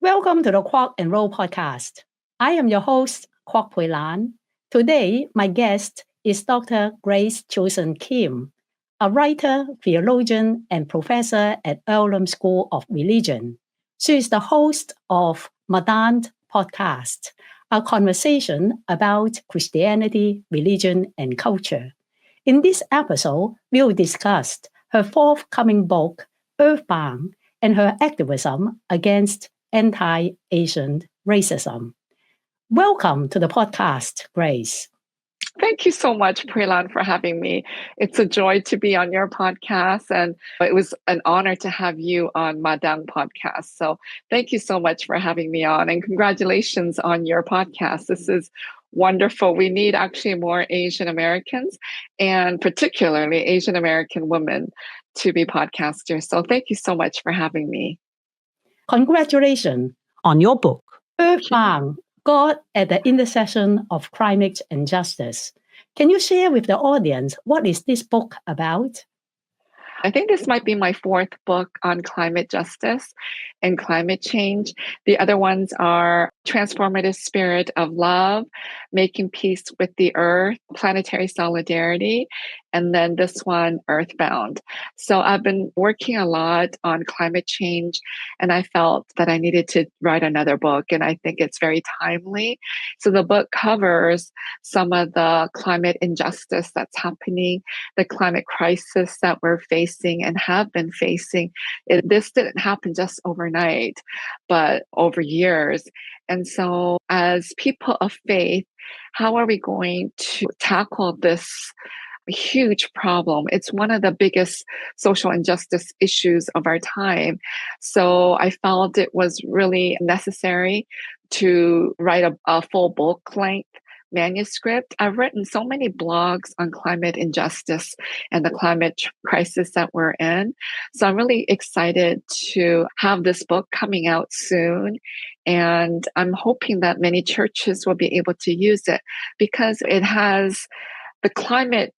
Welcome to the Quark and Roll podcast. I am your host, Kwok Pui Lan. Today, my guest is Dr. Grace Chosen Kim, a writer, theologian, and professor at Earlham School of Religion. She is the host of Madant podcast, a conversation about Christianity, religion, and culture. In this episode, we will discuss her forthcoming book, Earthbound, and her activism against anti-Asian racism. Welcome to the podcast, Grace. Thank you so much, Prelan, for having me. It's a joy to be on your podcast, and it was an honor to have you on Madang podcast. So thank you so much for having me on, and congratulations on your podcast. This is wonderful. We need actually more Asian Americans, and particularly Asian American women, to be podcasters. So thank you so much for having me. Congratulations on your book, Earthbound, God at the Intersection of Climate and Justice. Can you share with the audience what is this book about? I think this might be my fourth book on climate justice and climate change. The other ones are Transformative Spirit of Love, Making Peace with the Earth, Planetary Solidarity, and then this one, Earthbound. So I've been working a lot on climate change, and I felt that I needed to write another book, and I think it's very timely. So the book covers some of the climate injustice that's happening, the climate crisis that we're facing and have been facing. This didn't happen just overnight, but over years. And so as people of faith, how are we going to tackle this huge problem? It's one of the biggest social injustice issues of our time. So I felt it was really necessary to write a full book length manuscript. I've written so many blogs on climate injustice and the climate crisis that we're in. So I'm really excited to have this book coming out soon. And I'm hoping that many churches will be able to use it because it has the climate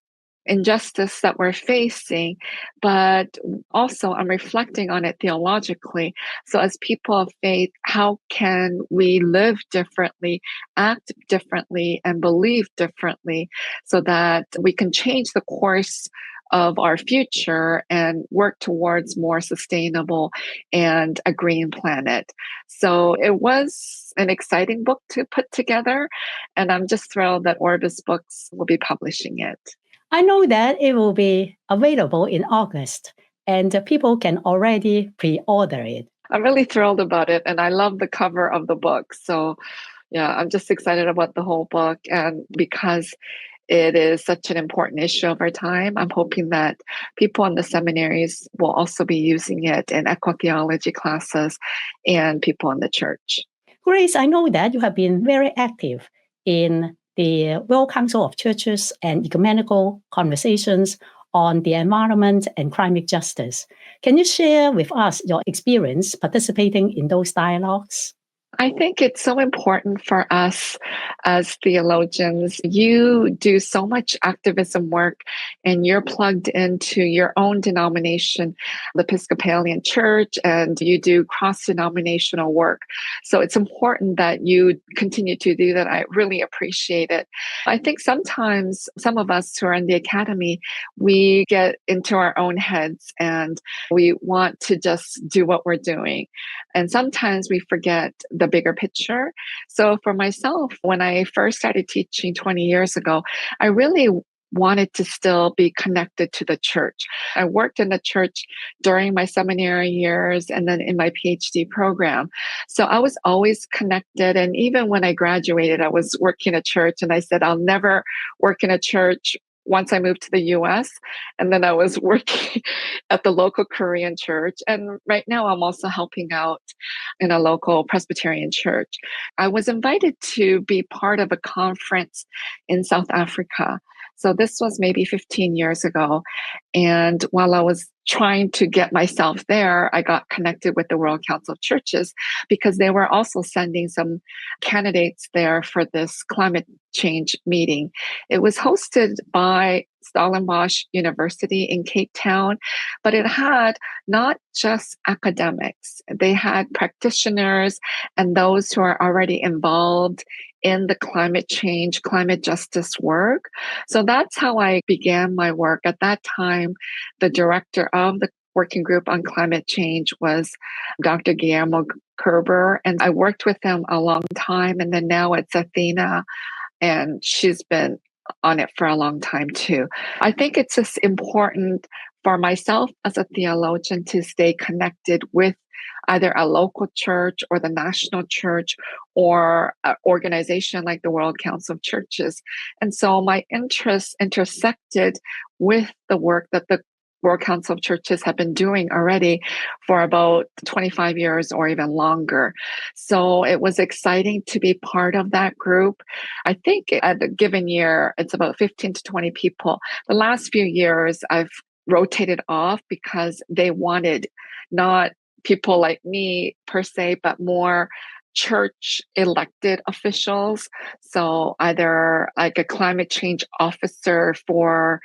injustice that we're facing, but also I'm reflecting on it theologically. So as people of faith, how can we live differently, act differently, and believe differently so that we can change the course of our future and work towards more sustainable and a green planet. So it was an exciting book to put together, and I'm just thrilled that Orbis Books will be publishing it. I know that it will be available in August, and people can already pre-order it. I'm really thrilled about it, and I love the cover of the book. So, yeah, I'm just excited about the whole book. And because it is such an important issue of our time, I'm hoping that people in the seminaries will also be using it in eco-theology classes and people in the church. Grace, I know that you have been very active in the World Council of Churches and ecumenical conversations on the environment and climate justice. Can you share with us your experience participating in those dialogues? I think it's so important for us as theologians. You do so much activism work and you're plugged into your own denomination, the Episcopalian Church, and you do cross-denominational work. So it's important that you continue to do that. I really appreciate it. I think sometimes some of us who are in the academy, we get into our own heads and we want to just do what we're doing. And sometimes we forget the bigger picture. So for myself, when I first started teaching 20 years ago, I really wanted to still be connected to the church. I worked in the church during my seminary years and then in my PhD program. So I was always connected. And even when I graduated, I was working at church and I said, I'll never work in a church once I moved to the US. And then I was working at the local Korean church. And right now I'm also helping out in a local Presbyterian church. I was invited to be part of a conference in South Africa. So this was maybe 15 years ago. And while I was trying to get myself there, I got connected with the World Council of Churches because they were also sending some candidates there for this climate change meeting. It was hosted by Stellenbosch University in Cape Town, but it had not just academics. They had practitioners and those who are already involved in the climate change, climate justice work. So that's how I began my work. At that time, the director of the working group on climate change was Dr. Guillermo Kerber, and I worked with him a long time. And then now it's Athena, and she's been on it for a long time too. I think it's just important for myself as a theologian to stay connected with either a local church or the national church or an organization like the World Council of Churches. And so my interests intersected with the work that the World Council of Churches have been doing already for about 25 years or even longer. So it was exciting to be part of that group. I think at a given year, it's about 15 to 20 people. The last few years, I've rotated off because they wanted not people like me per se, but more church elected officials. So either like a climate change officer for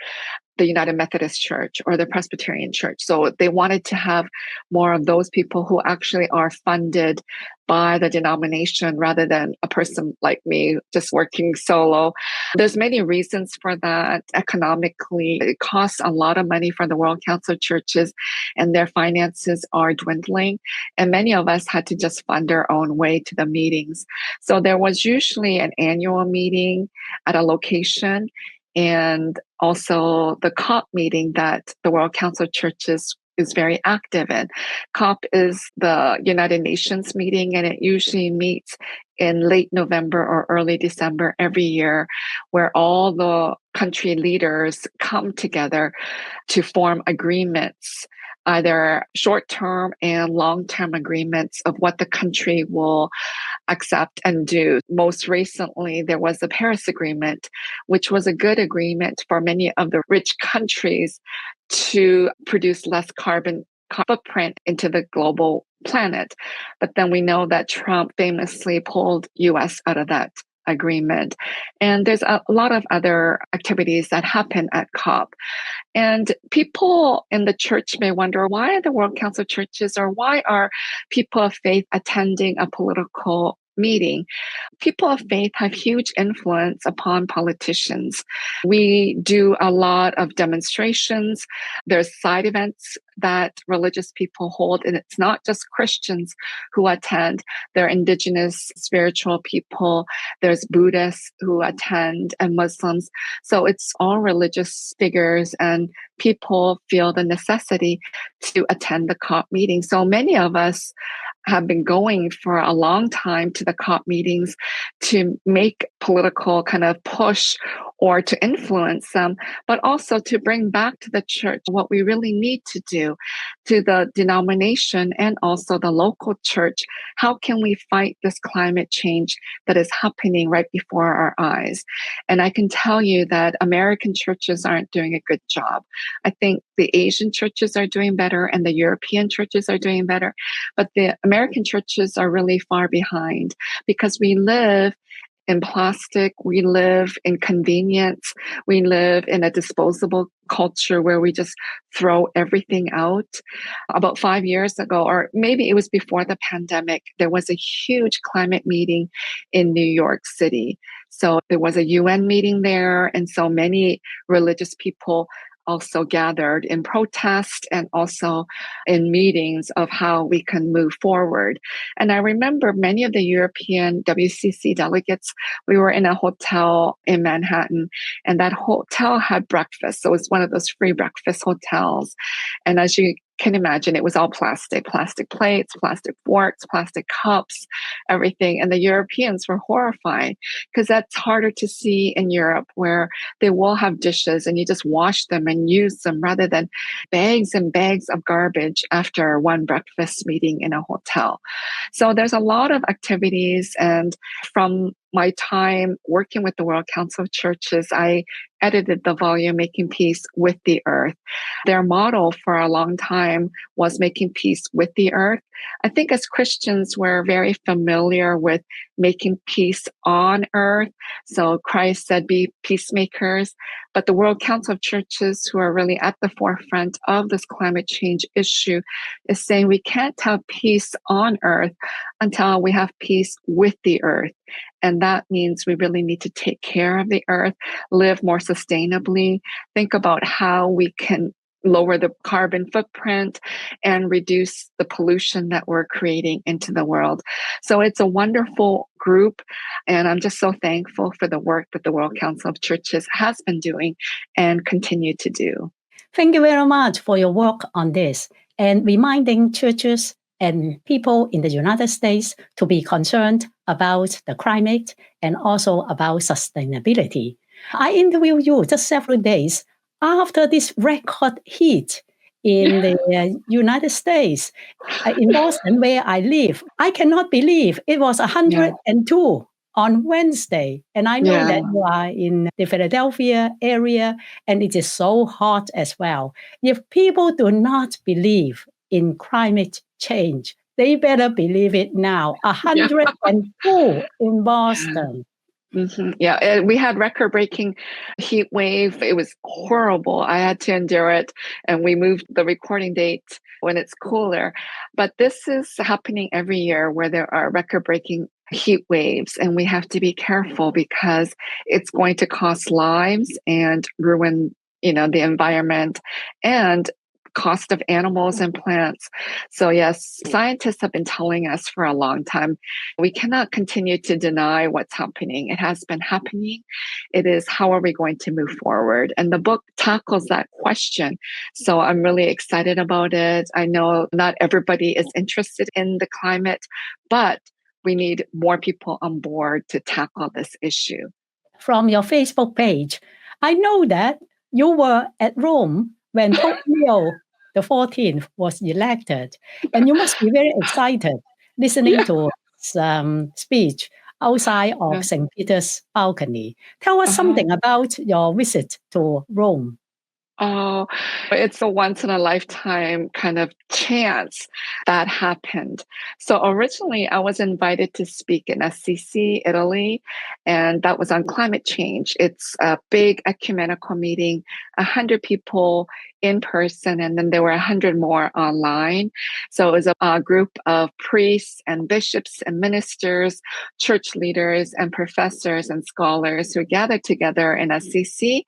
the United Methodist Church or the Presbyterian Church. So they wanted to have more of those people who actually are funded by the denomination rather than a person like me just working solo. There's many reasons for that. Economically, it costs a lot of money for the World Council of Churches and their finances are dwindling. And many of us had to just fund our own way to the meetings. So there was usually an annual meeting at a location, and also the COP meeting that the World Council of Churches is very active in. COP is the United Nations meeting, and it usually meets in late November or early December every year, where all the country leaders come together to form agreements, either short-term and long-term agreements of what the country will accept and do. Most recently, there was the Paris Agreement, which was a good agreement for many of the rich countries to produce less carbon footprint into the global planet. But then we know that Trump famously pulled US out of that agreement. And there's a lot of other activities that happen at COP. And people in the church may wonder, why are the World Council of Churches or why are people of faith attending a political meeting? People of faith have huge influence upon politicians. We do a lot of demonstrations. There's side events that religious people hold, and it's not just Christians who attend. There are indigenous spiritual people. There's Buddhists who attend and Muslims. So it's all religious figures, and people feel the necessity to attend the COP meeting. So many of us have been going for a long time to the COP meetings to make political kind of push or to influence them, but also to bring back to the church what we really need to do to the denomination and also the local church. How can we fight this climate change that is happening right before our eyes? And I can tell you that American churches aren't doing a good job. I think the Asian churches are doing better and the European churches are doing better, but the American churches are really far behind because we live in plastic, we live in convenience, we live in a disposable culture where we just throw everything out. About 5 years ago, or maybe it was before the pandemic, there was a huge climate meeting in New York City. So there was a UN meeting there, and so many religious people also gathered in protest and also in meetings of how we can move forward. And I remember many of the European WCC delegates, we were in a hotel in Manhattan, and that hotel had breakfast. So it's one of those free breakfast hotels. And as you can imagine, it was all plastic plates, plastic forks, plastic cups, everything. And the Europeans were horrified because that's harder to see in Europe, where they will have dishes and you just wash them and use them rather than bags and bags of garbage after one breakfast meeting in a hotel. So there's a lot of activities. And from my time working with the World Council of Churches, I edited the volume Making Peace with the Earth. Their motto for a long time was making peace with the earth. I think as Christians, we're very familiar with making peace on earth. So Christ said, be peacemakers. But the World Council of Churches, who are really at the forefront of this climate change issue, is saying we can't have peace on earth until we have peace with the earth. And that means we really need to take care of the earth, live more sustainably, think about how we can lower the carbon footprint and reduce the pollution that we're creating into the world. So it's a wonderful group. And I'm just so thankful for the work that the World Council of Churches has been doing and continue to do. Thank you very much for your work on this and reminding churches and people in the United States to be concerned about the climate and also about sustainability. I interviewed you just several days after this record heat in the United States, in Boston, where I live. I cannot believe it was 102 on Wednesday. And I know that you are in the Philadelphia area, and it is so hot as well. If people do not believe in climate change, they better believe it now. 102 in Boston. Mm-hmm. Yeah, we had record-breaking heat wave. It was horrible. I had to endure it, and we moved the recording date when it's cooler. But this is happening every year where there are record-breaking heat waves, and we have to be careful because it's going to cost lives and ruin, the environment and cost of animals and plants. So yes, scientists have been telling us for a long time, we cannot continue to deny what's happening. It has been happening. It is how are we going to move forward? And the book tackles that question. So I'm really excited about it. I know not everybody is interested in the climate, but we need more people on board to tackle this issue. From your Facebook page, I know that you were at Rome when Pope Leo XIV was elected, and you must be very excited listening to some speech outside of St. Peter's balcony. Tell us something about your visit to Rome. Oh, it's a once in a lifetime kind of chance that happened. So originally I was invited to speak in Assisi, Italy, and that was on climate change. It's a big ecumenical meeting, 100 people in person, and then there were 100 more online. So it was a group of priests and bishops and ministers, church leaders and professors and scholars who gathered together in Assisi.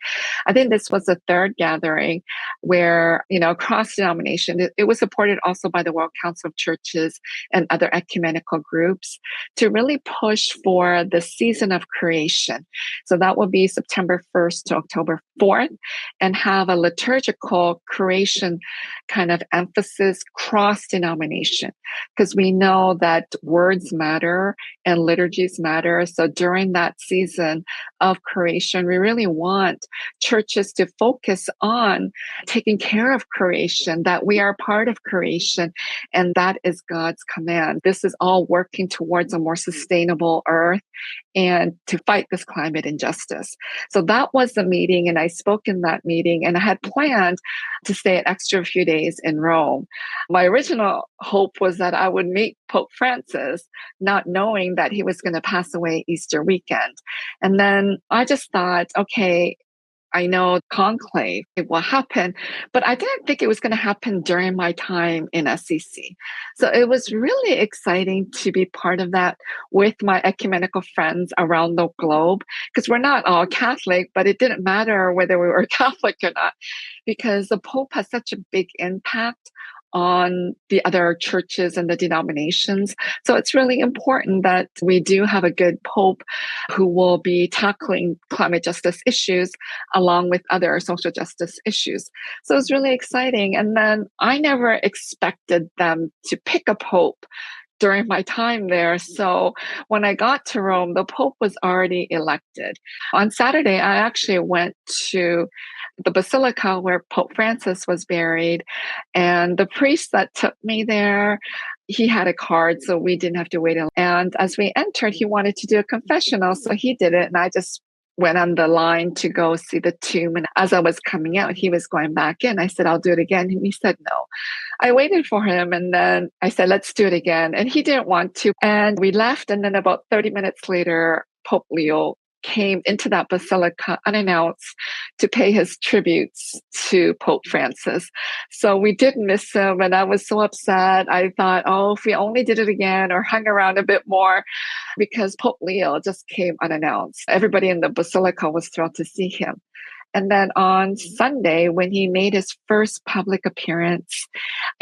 I think this was the third gathering where, cross denomination, it was supported also by the World Council of Churches and other ecumenical groups to really push for the season of creation. So that will be September 1st to October 4th, and have a liturgical creation kind of emphasis cross denomination, because we know that words matter and liturgies matter. So during that season of creation, we really want churches to focus on taking care of creation, that we are part of creation, and that is God's command. This is all working towards a more sustainable earth and to fight this climate injustice. So that was the meeting, and I spoke in that meeting, and I had planned to stay an extra few days in Rome. My original hope was that I would meet Pope Francis, not knowing that he was going to pass away Easter weekend. And then I just thought, okay, I know conclave, it will happen, but I didn't think it was going to happen during my time in Assisi. So it was really exciting to be part of that with my ecumenical friends around the globe, because we're not all Catholic, but it didn't matter whether we were Catholic or not, because the Pope has such a big impact on the other churches and the denominations. So it's really important that we do have a good Pope who will be tackling climate justice issues along with other social justice issues. So it's really exciting. And then I never expected them to pick a Pope during my time there. So when I got to Rome, the Pope was already elected. On Saturday, I actually went to the Basilica where Pope Francis was buried. And the priest that took me there, he had a card, so we didn't have to wait. And as we entered, he wanted to do a confessional, so he did it. And I just went on the line to go see the tomb. And as I was coming out, he was going back in. I said, I'll do it again. And he said, no. I waited for him. And then I said, let's do it again. And he didn't want to. And we left. And then about 30 minutes later, Pope Leo came into that basilica unannounced to pay his tributes to Pope Francis. So we did miss him, and I was so upset. I thought, oh, if we only did it again or hung around a bit more, because Pope Leo just came unannounced. Everybody in the basilica was thrilled to see him. And then on Sunday, when he made his first public appearance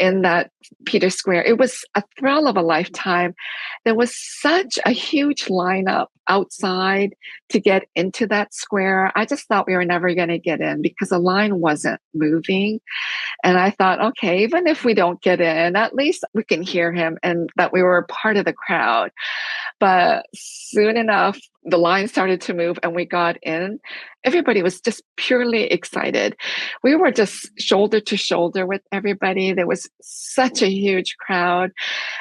in that Peter Square, it was a thrill of a lifetime. There was such a huge lineup outside to get into that square. I just thought we were never going to get in because the line wasn't moving. And I thought, okay, even if we don't get in, at least we can hear him and that we were part of the crowd. But soon enough, the line started to move and we got in. Everybody was just purely excited. We were just shoulder to shoulder with everybody. There was such a huge crowd.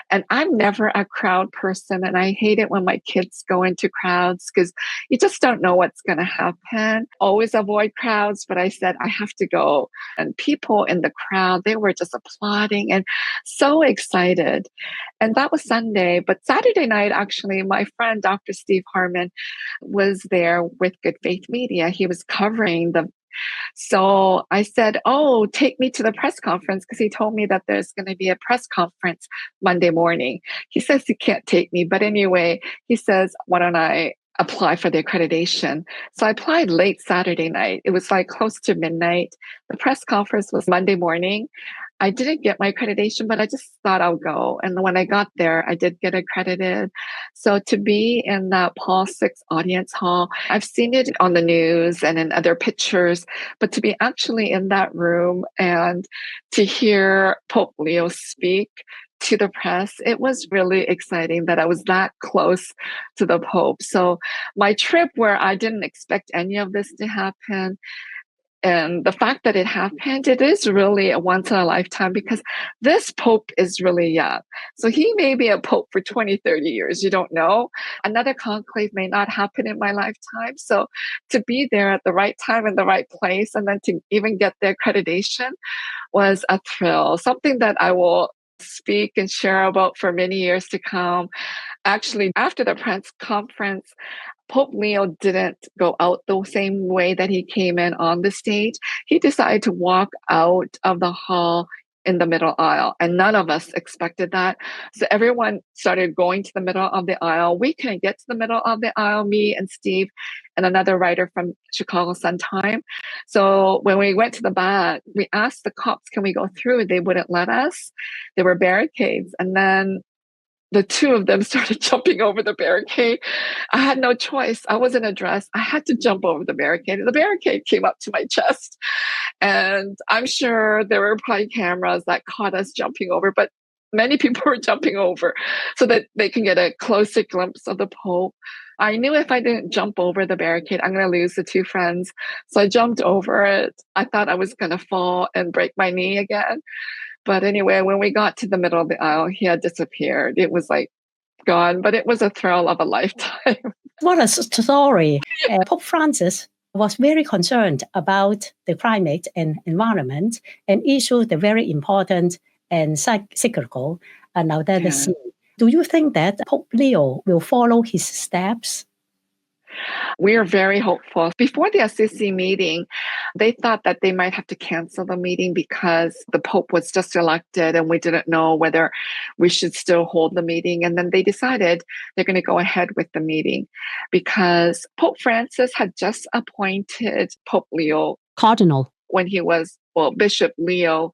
And I'm never a crowd person. And I hate it when my kids go into crowds because you just don't know what's going to happen. Always avoid crowds. But I said, I have to go. And people in the crowd, they were just applauding and so excited. And that was Sunday. But Saturday night, actually, my friend, Dr. Steve Harmon, was there with Good Faith Media. He was covering the. So I said, oh, take me to the press conference because he told me that there's going to be a press conference Monday morning. He says he can't take me. But anyway, he says, why don't I apply for the accreditation? So I applied late Saturday night. It was like close to midnight. The press conference was Monday morning. I didn't get my accreditation, but I just thought I'll go. And when I got there, I did get accredited. So to be in that Paul VI audience hall, I've seen it on the news and in other pictures, but to be actually in that room and to hear Pope Leo speak to the press, it was really exciting that I was that close to the Pope. So my trip where I didn't expect any of this to happen, and the fact that it happened, it is really a once in a lifetime because this Pope is really young. So he may be a Pope for 20, 30 years. You don't know. Another conclave may not happen in my lifetime. So to be there at the right time in the right place and then to even get the accreditation was a thrill, something that I will speak and share about for many years to come. Actually, after the press conference, Pope Leo didn't go out the same way that he came in on the stage. He decided to walk out of the hall in the middle aisle, and none of us expected that. So everyone started going to the middle of the aisle. We couldn't get to the middle of the aisle, me and Steve and another writer from Chicago Sun-Time. So when we went to the back, we asked the cops, can we go through? They wouldn't let us. There were barricades. And then the two of them started jumping over the barricade. I had no choice. I was in a dress. I had to jump over the barricade. The barricade came up to my chest. And I'm sure there were probably cameras that caught us jumping over, but many people were jumping over so that they can get a closer glimpse of the Pope. I knew if I didn't jump over the barricade, I'm going to lose the two friends. So I jumped over it. I thought I was going to fall and break my knee again. But anyway, when we got to the middle of the aisle, he had disappeared. It was like gone, but it was a thrill of a lifetime. What a story. Pope Francis was very concerned about the climate and environment and issued the very important and cyclical Laudate Si. Do you think that Pope Leo will follow his steps? We are very hopeful. Before the Assisi meeting, they thought that they might have to cancel the meeting because the Pope was just elected and we didn't know whether we should still hold the meeting. And then they decided they're going to go ahead with the meeting because Pope Francis had just appointed Pope Leo Cardinal when he was, well, Bishop Leo,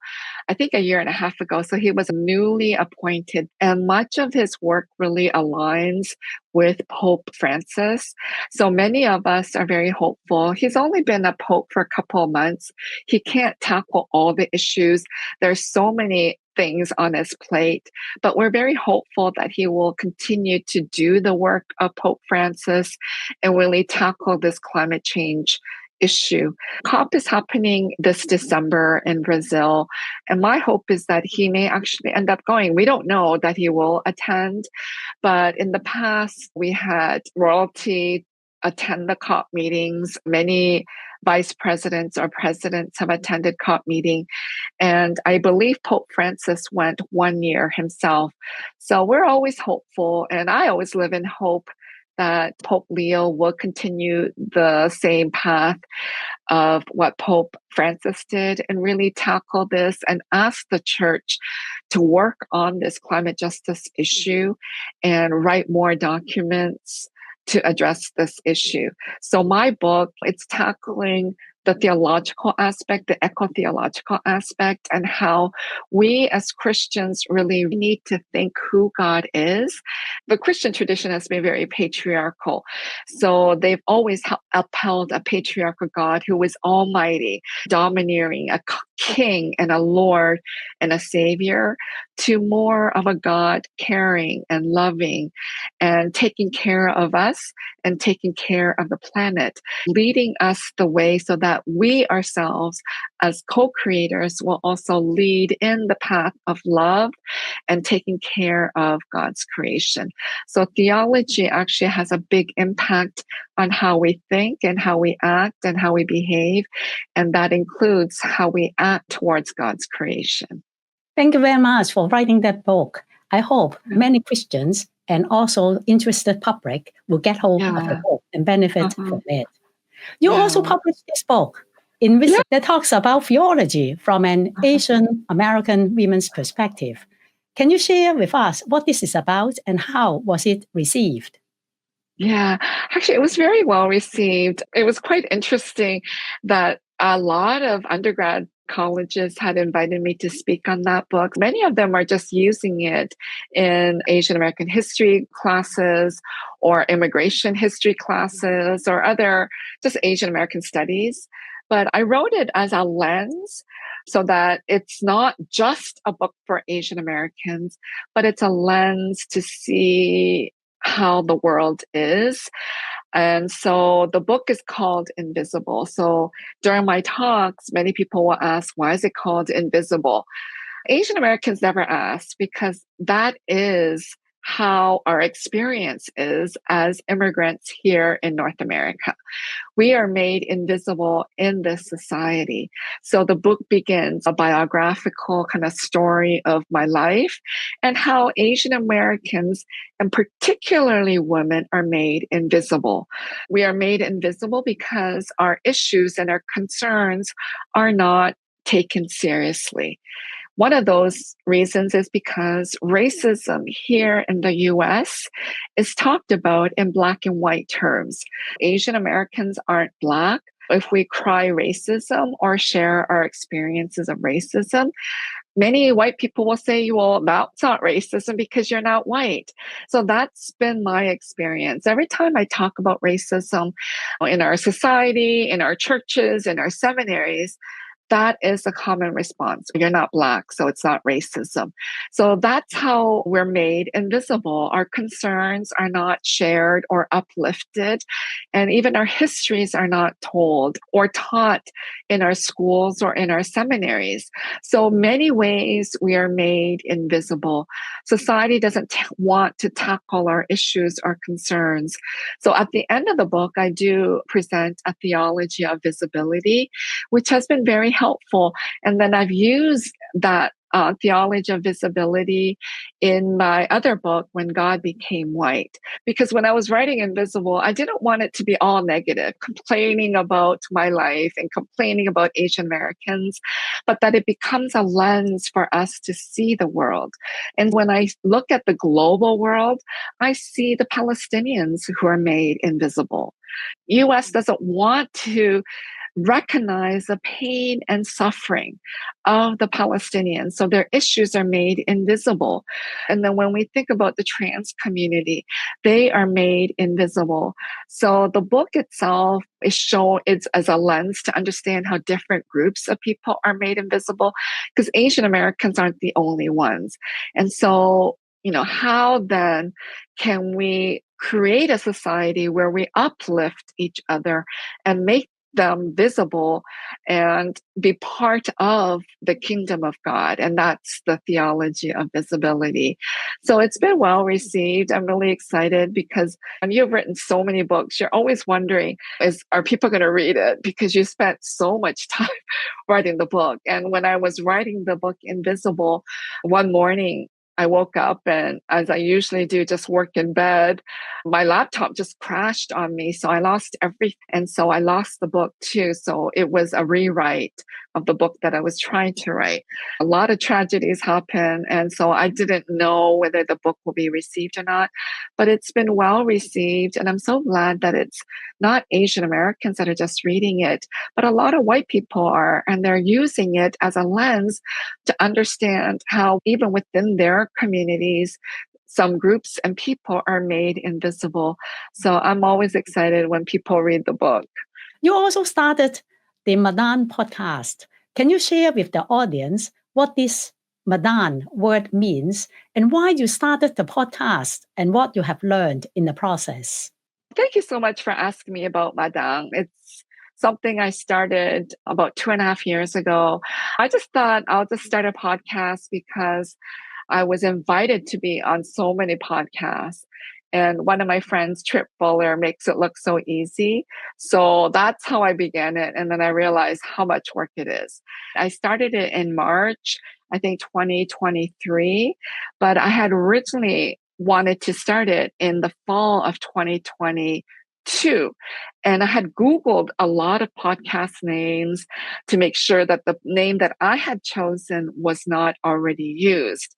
I think a year and a half ago. So he was newly appointed, and much of his work really aligns with Pope Francis. So many of us are very hopeful. He's only been a pope for a couple of months. He can't tackle all the issues. There's so many things on his plate, but we're very hopeful that he will continue to do the work of Pope Francis and really tackle this climate change issue. COP is happening this December in Brazil, and my hope is that he may actually end up going. We don't know that he will attend, but in the past, we had royalty attend the COP meetings. Many vice presidents or presidents have attended COP meeting, and I believe Pope Francis went 1 year himself. So we're always hopeful, and I always live in hope that Pope Leo will continue the same path of what Pope Francis did and really tackle this and ask the church to work on this climate justice issue and write more documents to address this issue. So my book, it's tackling the theological aspect, the eco-theological aspect, and how we as Christians really need to think who God is. The Christian tradition has been very patriarchal. So they've always upheld a patriarchal God who is almighty, domineering, a king and a Lord and a savior, to more of a God caring and loving and taking care of us and taking care of the planet, leading us the way so that we ourselves as co-creators will also lead in the path of love and taking care of God's creation. So theology actually has a big impact on how we think and how we act and how we behave. And that includes how we act towards God's creation. Thank you very much for writing that book. I hope many Christians and also interested public will get hold of the book and benefit from it. You also published this book that talks about theology from an Asian American women's perspective. Can you share with us what this is about and how was it received? Yeah, actually, it was very well received. It was quite interesting that a lot of undergrad colleges had invited me to speak on that book. Many of them are just using it in Asian American history classes or immigration history classes or other just Asian American studies. But I wrote it as a lens so that it's not just a book for Asian Americans, but it's a lens to see how the world is. And so the book is called Invisible. So during my talks, many people will ask, why is it called Invisible? Asian Americans never ask because that is how our experience is as immigrants here in North America. We are made invisible in this society. So the book begins a biographical kind of story of my life and how Asian Americans, and particularly women, are made invisible. We are made invisible because our issues and our concerns are not taken seriously. One of those reasons is because racism here in the US is talked about in black and white terms. Asian Americans aren't black. If we cry racism or share our experiences of racism, many white people will say, well, that's not racism because you're not white. So that's been my experience. Every time I talk about racism in our society, in our churches, in our seminaries, that is a common response. You're not black, so it's not racism. So that's how we're made invisible. Our concerns are not shared or uplifted, and even our histories are not told or taught in our schools or in our seminaries. So many ways we are made invisible. Society doesn't want to tackle our issues or concerns. So at the end of the book, I do present a theology of visibility, which has been very helpful. And then I've used that theology of visibility in my other book, When God Became White. Because when I was writing Invisible, I didn't want it to be all negative, complaining about my life and complaining about Asian Americans, but that it becomes a lens for us to see the world. And when I look at the global world, I see the Palestinians who are made invisible. US doesn't want to recognize the pain and suffering of the Palestinians. So their issues are made invisible. And then when we think about the trans community, they are made invisible. So the book itself is shown it's as a lens to understand how different groups of people are made invisible, because Asian Americans aren't the only ones. And so, how then can we create a society where we uplift each other and make them visible and be part of the kingdom of God? And that's the theology of visibility. So it's been well received. I'm really excited because you've written so many books. You're always wondering, are people going to read it? Because you spent so much time writing the book. And when I was writing the book Invisible, one morning, I woke up and, as I usually do, just work in bed. My laptop just crashed on me. So I lost everything. And so I lost the book too. So it was a rewrite of the book that I was trying to write. A lot of tragedies happened. And so I didn't know whether the book will be received or not. But it's been well received. And I'm so glad that it's not Asian Americans that are just reading it, but a lot of white people are. And they're using it as a lens to understand how, even within their communities, some groups and people are made invisible. So I'm always excited when people read the book. You also started the Madan podcast. Can you share with the audience what this Madan word means and why you started the podcast and what you have learned in the process? Thank you so much for asking me about Madan. It's something I started about 2.5 years ago. I just thought I'll just start a podcast because I was invited to be on so many podcasts. And one of my friends, Trip Fuller, makes it look so easy. So that's how I began it. And then I realized how much work it is. I started it in March, I think 2023, but I had originally wanted to start it in the fall of 2022. And I had Googled a lot of podcast names to make sure that the name that I had chosen was not already used.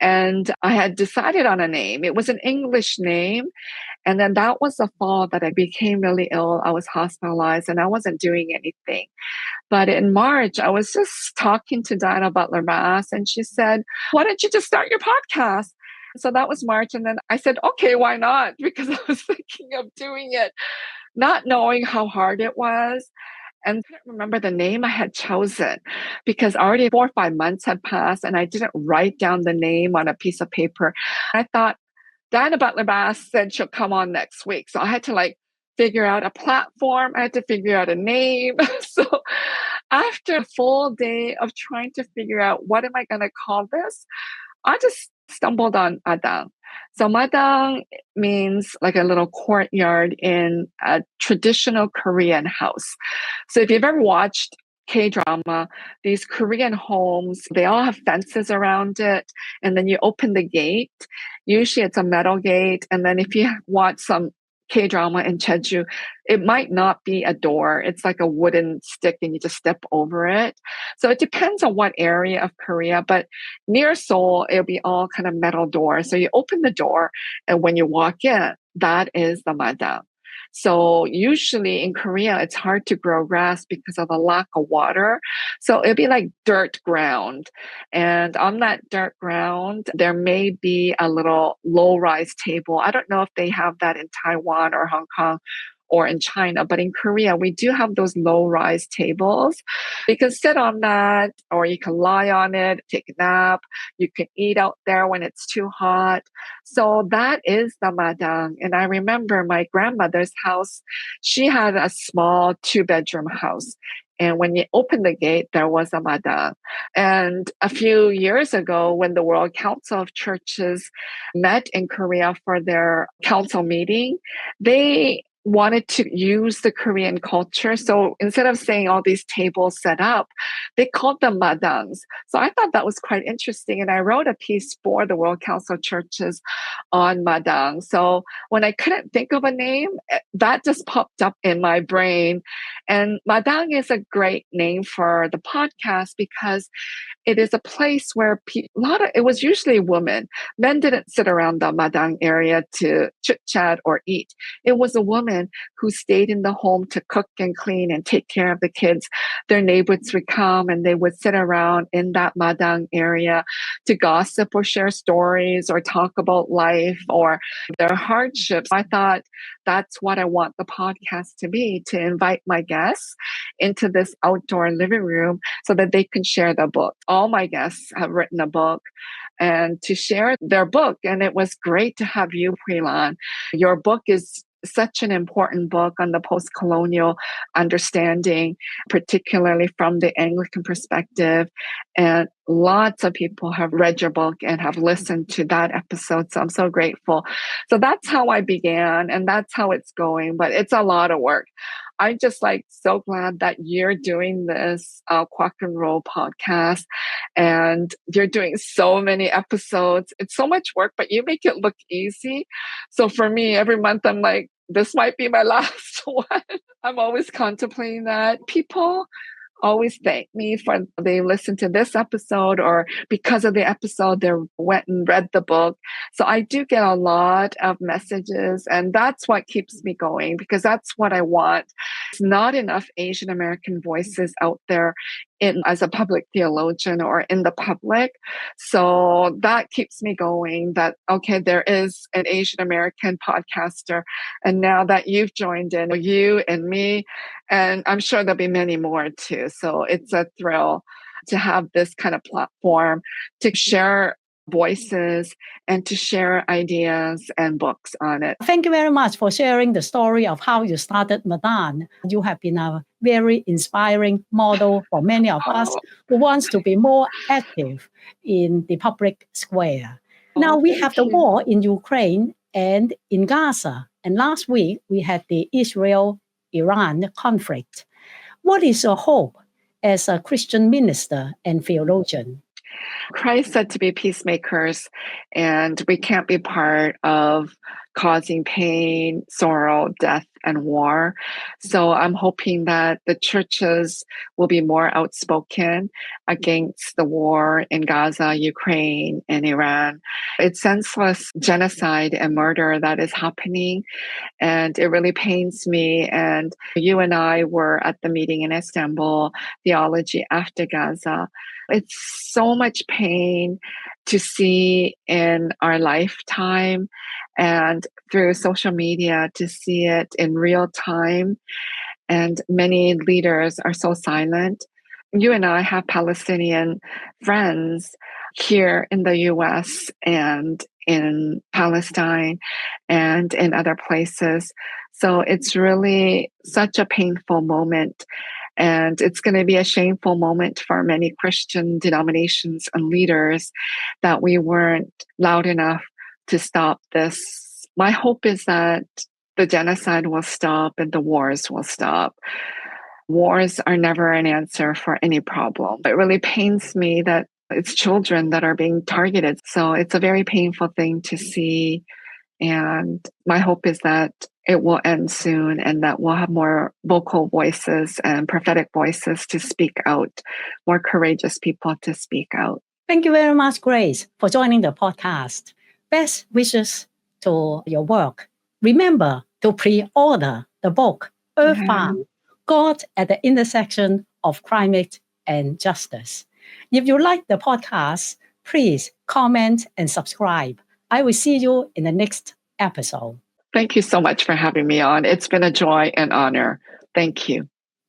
And I had decided on a name. It was an English name. And then that was the fall that I became really ill. I was hospitalized and I wasn't doing anything. But in March, I was just talking to Diana Butler Bass, and she said, "Why don't you just start your podcast?" So that was March. And then I said, okay, why not? Because I was thinking of doing it, not knowing how hard it was. And I couldn't remember the name I had chosen because already 4 or 5 months had passed and I didn't write down the name on a piece of paper. I thought Diana Butler Bass said she'll come on next week. So I had to figure out a platform. I had to figure out a name. So after a full day of trying to figure out what am I going to call this, I just stumbled on Madang. So Madang means like a little courtyard in a traditional Korean house. So if you've ever watched K-drama, these Korean homes, they all have fences around it. And then you open the gate. Usually it's a metal gate. And then if you watch some K-drama in Jeju, it might not be a door. It's like a wooden stick and you just step over it. So it depends on what area of Korea, but near Seoul, it'll be all kind of metal doors. So you open the door and when you walk in, that is the madang. So usually in Korea, it's hard to grow grass because of the lack of water. So it'd be like dirt ground. And on that dirt ground, there may be a little low-rise table. I don't know if they have that in Taiwan or Hong Kong or in China, but in Korea, we do have those low-rise tables. You can sit on that or you can lie on it, take a nap. You can eat out there when it's too hot. So that is the madang. And I remember my grandmother's house, she had a small 2-bedroom house. And when you open the gate, there was a madang. And a few years ago, when the World Council of Churches met in Korea for their council meeting, they wanted to use the Korean culture. So instead of saying all these tables set up, they called them madangs. So I thought that was quite interesting. And I wrote a piece for the World Council of Churches on madang. So when I couldn't think of a name, that just popped up in my brain. And madang is a great name for the podcast because it is a place where it was usually women. Men didn't sit around the madang area to chit chat or eat. It was a woman who stayed in the home to cook and clean and take care of the kids. Their neighbors would come and they would sit around in that madang area to gossip or share stories or talk about life or their hardships. I thought that's what I want the podcast to be, to invite my guests into this outdoor living room so that they can share the book. All my guests have written a book and to share their book. And it was great to have you, Prelan. Your book is such an important book on the post-colonial understanding, particularly from the Anglican perspective. And lots of people have read your book and have listened to that episode. So I'm so grateful. So that's how I began and that's how it's going, but it's a lot of work. I'm just like so glad that you're doing this Quack and Roll podcast, and you're doing so many episodes. It's so much work, but you make it look easy. So for me, every month I'm like, this might be my last one. I'm always contemplating that. People always thank me for they listened to this episode, or because of the episode they went and read the book. So I do get a lot of messages, and that's what keeps me going, because that's what I want. It's not enough Asian American voices out there in as a public theologian or in the public. So that keeps me going, that okay, there is an Asian American podcaster, and now that you've joined in, you and me, and I'm sure there'll be many more too. So it's a thrill to have this kind of platform to share voices and to share ideas and books on it. Thank you very much for sharing the story of how you started Madan. You have been a very inspiring model for many of us who wants to be more active in the public square. Now we have the war in Ukraine and in Gaza. And last week we had the Israel-Iran conflict. What is your hope as a Christian minister and theologian? Christ said to be peacemakers, and we can't be part of causing pain, sorrow, death, and war. So I'm hoping that the churches will be more outspoken against the war in Gaza, Ukraine, and Iran. It's senseless genocide and murder that is happening, and it really pains me. And you and I were at the meeting in Istanbul, Theology after Gaza. It's so much pain to see in our lifetime, and through social media to see it in real time. And many leaders are so silent. You and I have Palestinian friends here in the US and in Palestine and in other places. So it's really such a painful moment. And it's going to be a shameful moment for many Christian denominations and leaders that we weren't loud enough to stop this. My hope is that the genocide will stop and the wars will stop. Wars are never an answer for any problem. It really pains me that it's children that are being targeted. So it's a very painful thing to see. And my hope is that it will end soon, and that we'll have more vocal voices and prophetic voices to speak out, more courageous people to speak out. Thank you very much, Grace, for joining the podcast. Best wishes to your work. Remember to pre-order the book, Earthbound, God at the Intersection of Climate and Justice. If you like the podcast, please comment and subscribe. I will see you in the next episode. Thank you so much for having me on. It's been a joy and honor. Thank you.